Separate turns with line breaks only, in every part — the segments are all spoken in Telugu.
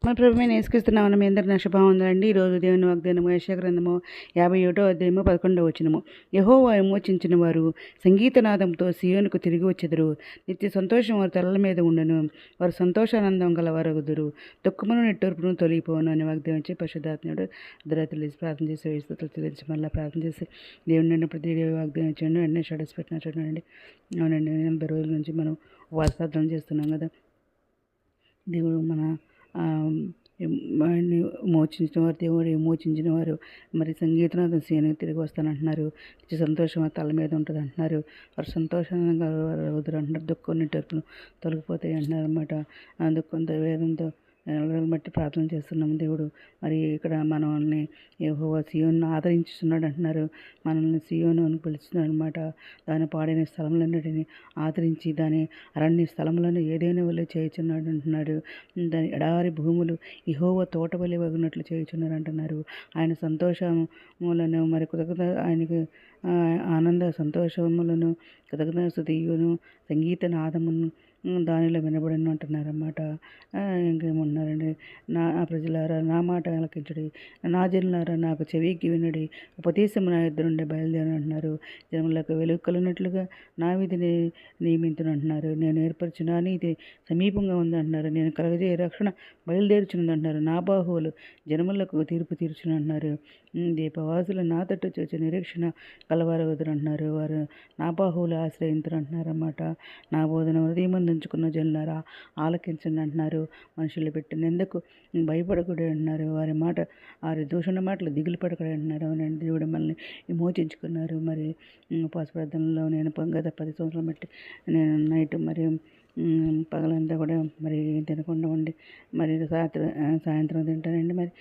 మన ప్రభువైన యేసుక్రీస్తునామమున మీ అందరికీ నా శుభవందనాలండి. ఈరోజు దేవుని వాగ్దానము యెషయా గ్రంథము 51వ అధ్యాయము 11వ వచనము. యెహోవా విమోచించిన వారు సంగీతనాదంతో సీయోనుకు తిరిగి వచ్చెదరు. నిత్య సంతోషం వారి తలల మీద ఉండను. వారు సంతోషానందం గలవారగుదురు. దుఃఖమును నిట్టూర్పును తొలగిపోవును అనే వాగ్దానం వచ్చి పరిశుద్ధాత్ముడు అర్ధరాత్రులు లేచి ప్రార్థన చేసి వేస్తుతులు చెల్లించి మళ్ళీ ప్రార్థన చేసి దేవుని నిన్న ప్రతి వాగ్దానం ఇచ్చాడు. వెంటనే షడస్ పెట్టిన చూడండి. అవునండి, 80 రోజుల నుంచి మనం ఉపవాసార్థన చేస్తున్నాం కదా. దేవుడు మన మోచించిన వారు, దేవుడు విమోచించిన వారు మరి సంగీతనాథం సీయోనుకు తిరిగి వస్తానంటున్నారు. సంతోషం తల మీద ఉంటుంది అంటున్నారు. వారు సంతోషంగా వదురు అంటున్నారు. దుఃఖం నిట్టర్పును తొలగిపోతాయి అంటున్నారు అన్నమాట. దుఃఖంతో వేదంతో నెలలను బట్టి ప్రార్థన చేస్తున్నాము. దేవుడు మరి ఇక్కడ మనల్ని యెహోవా సీయోనును ఆదరించుతున్నాడు అంటున్నారు. మనల్ని సీయోను అని పిలుస్తున్నాడు అనమాట. దాని పాడైన స్థలములన్నిటిని ఆదరించి దాని అరణ్య స్థలములను ఏదైనా వల్ల చేయుచున్నాడు అంటున్నాడు. దాని ఎడారి భూములు యెహోవా తోట వలె వగినట్లు చేయుచున్నారు అంటున్నారు. ఆయన సంతోషములను మరి కృతజ్ఞత ఆయనకు ఆనంద సంతోషములను కృతజ్ఞత స్తుతియును సంగీత నాదమును దానిలో వినబడను అంటున్నారన్నమాట. ఇంకేమన్నారండి, నా ప్రజలారా నా మాట ఆలకించుడి, నా జనులారా నాకు చెవికి వినుడి, ఉపదేశము నా యుద్ధ నుండి బయలుదేరని అంటున్నారు. జనములకు వెలుగు కలిగినట్లుగా నా విధిని నియమించును అంటున్నారు. నేను ఏర్పరిచిన నా నీతి సమీపంగా ఉంది అంటున్నారు. నేను కలగజేయ రక్షణ బయలుదేరుచున్నది అంటున్నారు. నా బాహువులు జనములకు తీర్పు తీర్చును అంటున్నారు. దీపవాసులు నా తట్టు చూచి నిరీక్షణ కలవారవదురు అంటున్నారు. వారు నా బాహువులు ఆశ్రయించరు అంటున్నారన్నమాట. నా బోధన హృదయమందుంచుకున్న జనులారా ఆలకించండి అంటున్నారు. మనుషులు పెట్టిన ఎందుకు భయపడకూడదు అంటున్నారు. వారి దూషణ మాటలు దిగులు పడకూడదు అంటున్నారు. అవునండి, దేవుడు మనల్ని విమోచించుకున్నారు. మరి ఉపవాస ప్రార్థనలో నేను గత 10 సంవత్సరాలు బట్టి నేను నైట్ మరి పగలంతా కూడా మరి తినకుండా ఉండి మరి సాయంత్రం తింటానండి. మరి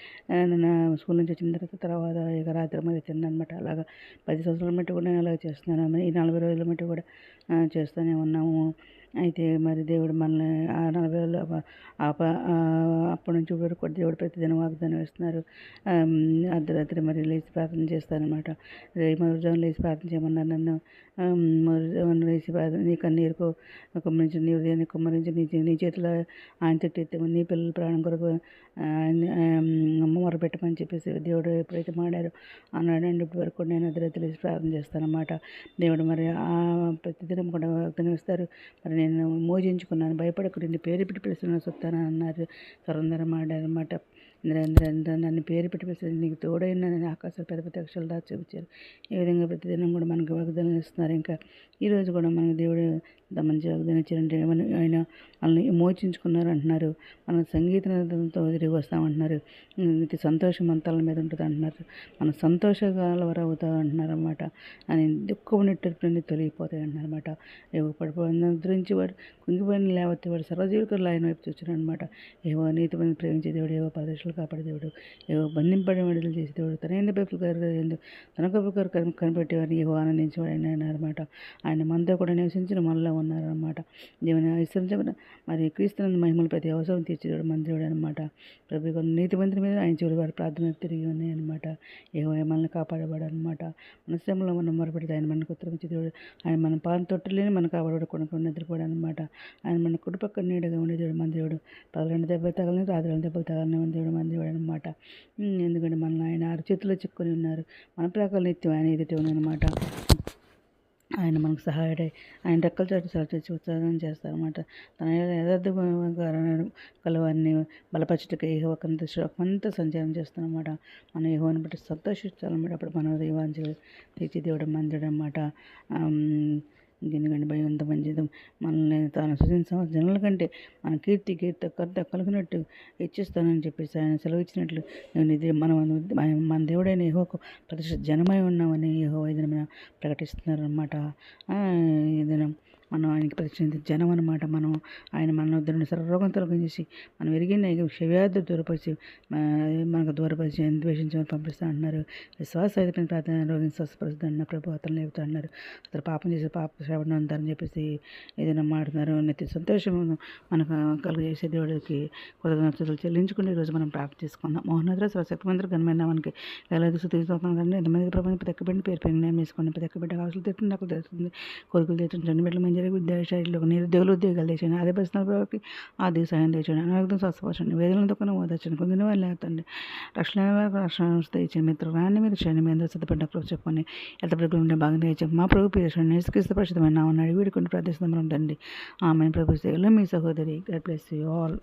నా స్కూల్ నుంచి వచ్చిన తర్వాత ఇక రాత్రి మరి తిన్నాను అనమాట. అలాగా 10 సంవత్సరాల మట్టి కూడా నేను అలాగే చేస్తున్నాను. మరి ఈ 40 రోజుల మట్టి కూడా చేస్తూనే ఉన్నాము. అయితే మరి దేవుడు మనల్ని ఆ 40 రోజులు అప్పటి నుంచి వరకు దేవుడు ప్రతిదినం వాగ్దానం ఇస్తున్నారు. అర్ధరాత్రి మరి లేచి ప్రార్థన చేస్తానమాట. మరుజాము లేచి ప్రార్థన చేయమన్నారు నన్ను. మరుజాము లేచి ప్రార్థన నీ కన్నీరుకు కుమ్మరించి నీ హృదయాన్ని కుమ్మరించి నీ చేతిలో ఆయన తిట్టి నీ పిల్లల ప్రాణం కొరకు మొరపెట్టమని చెప్పేసి దేవుడు ఎప్పుడైతే మాడారో అన్నాడండి. ఇప్పటి వరకు నేను అర్ధరాత్రి లేచి ప్రార్థన చేస్తానన్నమాట. దేవుడు మరి ప్రతిదినం కూడా వాగ్దానం ఇస్తారు. మరి నేను మోజించుకున్నాను, భయపడకు నిన్ను పేరు పెట్టి పిలుస్తున్నాను చెప్తాను అన్నారు. సరందరం మాడారన్నమాట. నన్ను పేరు పెట్టి పిలిచి నీకు తోడైన నేను ఆకాశాలు పెద్ద పెద్ద అక్షరాలు దాచి చూపించారు. ఈ విధంగా ప్రతిదినం కూడా మనకు వాగ్దానం ఇస్తున్నారు. ఇంకా ఈరోజు కూడా మనకు దేవుడు ఇంత మంచి వాగ్దానం ఇచ్చారంటే ఆయన మనల్ని విమోచించుకున్నారు అంటున్నారు. మన సంగీతంతో తిరిగి వస్తామంటున్నారు. ఇది సంతోషం అంతాల మీద ఉంటుంది అంటున్నారు. మన సంతోషకాల వరకు అవుతాం అంటున్నారు అన్నమాట. అని దుఃఖం నెట్టని తొలగిపోతాయి అంటున్నారు అనమాట. పడిపోయి వాడు కుంగిపోయిన లేవత్తి వాడు సర్వజీవికులు ఆయన వైపు చూచారు అనమాట. ఏవో నీతి మంది ప్రేమించే దేవుడు, ఏవో పరదేశాలు కాపాడే దేవుడు, ఏవో బంధింపడే విడుదల చేసే దేవుడు, తన ఎందు బైపులు గారు తన గొప్ప గారు కనిపెట్టేవారిని ఏవో ఆనందించేవాడు ఆయన అన్నారన్నమాట. ఆయన మనతో కూడా నివసించిన మనలో ఉన్నారన్నమాట. దేవుని విశ్రమించబడిన మరి క్రీస్తునందు మహిమలు ప్రతి అవసరం తీర్చేవాడు మన దేవుడు అనమాట. ప్రభు కొన్ని నీతి మంత్రి మీద ఆయన చివరి వారి ప్రార్థన తిరిగి ఉన్నాయన్నమాట. ఏవో మనల్ని కాపాడేవాడు అనమాట. మన శ్రమలో మనం మొరపెడితే ఆయన మనకు ఉత్తరమిచ్చే దేవుడు. ఆయన మన పాన్ తొట్టులేని మన కాపాడు కొనుక్కొని నిద్రపోవడం అనమాట. ఆయన మన కుటుంబక్క నీడగా ఉండే దేవుడు మన దేవుడు. పగలంటి దెబ్బలు తగలని రాత్రి దెబ్బలు తగలని మన దేవుడు అనమాట. ఎందుకంటే మనల్ని ఆయన అరచేతిలో చిక్కుని ఉన్నారు. మన ప్రకారం నిత్యం ఆయన ఎదుటి ఉన్నారనమాట. ఆయన మనకు సహాయుడై ఆయన రెక్కల చాటు సరిచేసి ఉత్సాహం చేస్తారన్నమాట. తన యథార్థ కలవారిని బలపరచుటకు కొంత సంచారం చేస్తానమాట. మన యెహోవాను బట్టి సంతోషించాలన్నమాట. అప్పుడు మన దైవాంజలి తీర్చి దేవుడు మందుడు అనమాట. ఎందుకంటే భయంతో మంచిది మనల్ని తాను సృజించిన జనుల కంటే మన కీర్తి కలిగినట్టు హెచ్చిస్తానని చెప్పేసి ఆయన సెలవు ఇచ్చినట్లు మన దేవుడైన యెహోవాకు ప్రతిష్ఠ జనమై ఉన్నామని యెహోవా దినమున ప్రకటిస్తున్నారు అనమాట. ఈ దినం మనం ఆయనకి ప్రతిష్ఠించే జనం అనమాట. ఆయన మన వద్ద సర్వరోగం తొలగించేసి మనం ఎరిగిన క్షవ్యాధి దూరపరిచి మనకు దూరపరిచి ద్వేషించమని పంపిస్తా అంటున్నారు. విశ్వాసమైన ప్రార్థన రోగిని స్వస్థపరుస్తుంది అన్న ప్రభు అతను లేపుతా అన్నారు. అతను పాపం చేసి పాప శ్రవణం అంటారని చెప్పేసి ఏదైనా మాట్లాడుతున్నారు. నిత్య సంతోషం మనకు కలుగజేసే దేవుడికి కృతజ్ఞతలు చెల్లించుకుని ఈరోజు మనం ప్రార్థన చేసుకుందాం. మోహనద్ర సర్వశక్తిమంతుడు ఘనమైన మనకి వేలాది స్థుతిస్తున్నాం. ఎంతమంది ప్రభుత్వం ప్రతి ఒక్క బిడ్డ పేరు న్యాయం చేసుకోండి. ప్రతి ఒక్క బిడ్డ కావాల్సిన తిట్టింది నాకు తెలుస్తుంది. కోరికలు తీర్చండి. 2 బిడ్డల మంచి జరిగే విద్యాశాఖలో నిరుద్యోగులు ఉద్యోగాలు తెచ్చండి. అదే పరిస్థితుల ప్రభావికి ఆర్థిక సహాయం తెచ్చండి. అనారోగ్యం స్వస్థపరచండి. వేదనలతో కొన్ని ఓదార్చండి. కుంగిన వాళ్ళు లేతండి. రక్షణ వరకు రక్షణ ఇచ్చిన మిత్రులు రాని మీరు చేయండి. మీ అందరూ సిద్ధపడ్డ ప్రభు చెప్పండి. ఎంత ప్రజలు ఉండే భాగంగా చెప్పి మా ప్రభు పీరేషన్ నేసుక్రీస్తు పరిశుద్ధమైన నామమున వీడుకొని ప్రార్థిస్తున్నాం తండ్రి. ఆమె ప్రభు సేవలో మీ సహోదరి. God bless you all.